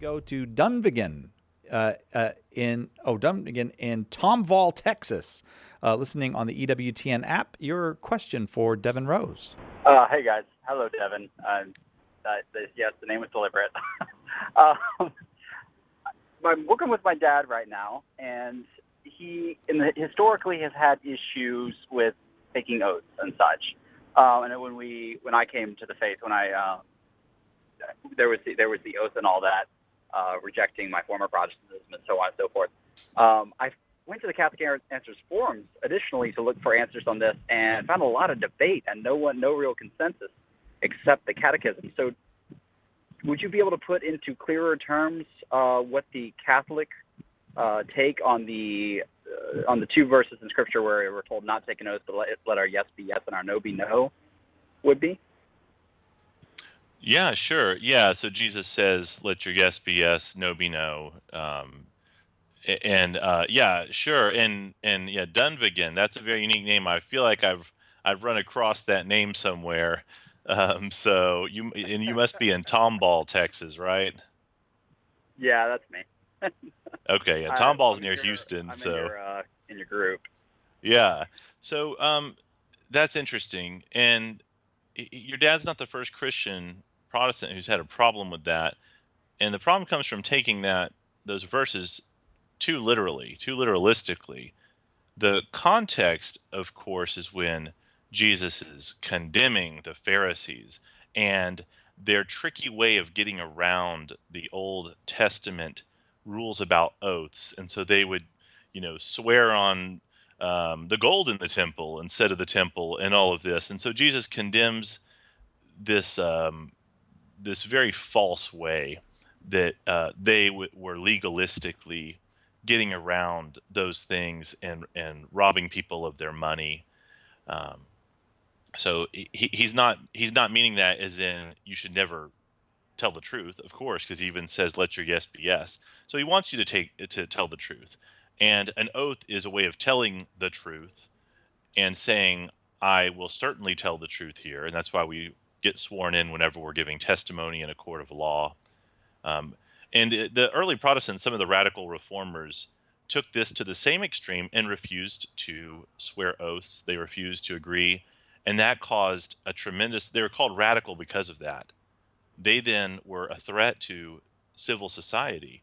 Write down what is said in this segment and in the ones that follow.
go to Dunvegan in Tomval, Texas, listening on the EWTN app. Your question for Devin Rose. Hey guys, hello Devin. Yes, the name was deliberate. I'm working with my dad right now, and he historically has had issues with taking oaths and such. And when I came to the faith, there was the oath and all that, rejecting my former Protestantism and so on and so forth. I went to the Catholic Answers forums additionally to look for answers on this, and found a lot of debate and no real consensus except the Catechism. So, would you be able to put into clearer terms what the Catholic take on the two verses in Scripture where we're told not to take an oath, but let our yes be yes and our no be no, would be? Yeah, sure. Yeah, so Jesus says, "Let your yes be yes, no be no." Yeah, sure. And yeah, Dunvegan. That's a very unique name. I feel like I've run across that name somewhere. So you must be in Tomball, Texas, right? Yeah, that's me. Okay, yeah, Tomball's I'm near Houston. I'm So in your group. yeah, so that's interesting. And your dad's not the first Christian Protestant who's had a problem with that. And the problem comes from taking those verses too literally, too literalistically. The context, of course, is when Jesus is condemning the Pharisees and their tricky way of getting around the Old Testament rules about oaths. And so they would, swear on the gold in the temple instead of the temple and all of this. And so Jesus condemns this this very false way that they were legalistically getting around those things and robbing people of their money. Um, so he's not meaning that as in you should never tell the truth, of course, because he even says let your yes be yes. So he wants you to tell the truth, and an oath is a way of telling the truth and saying I will certainly tell the truth here, and that's why we get sworn in whenever we're giving testimony in a court of law. Um, and the early Protestants, some of the radical reformers, took this to the same extreme and refused to swear oaths. They refused to agree. And that caused they were called radical because of that. They then were a threat to civil society,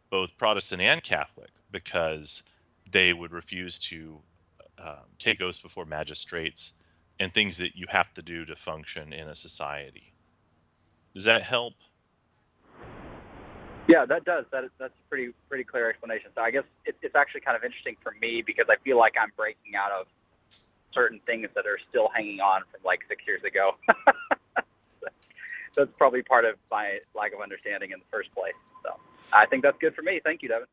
both Protestant and Catholic, because they would refuse to take oaths before magistrates and things that you have to do to function in a society. Does that help? Yeah, that does. That's a pretty clear explanation. So I guess it's actually kind of interesting for me because I feel like I'm breaking out of certain things that are still hanging on from like 6 years ago. That's probably part of my lack of understanding in the first place. So I think that's good for me. Thank you, Devin.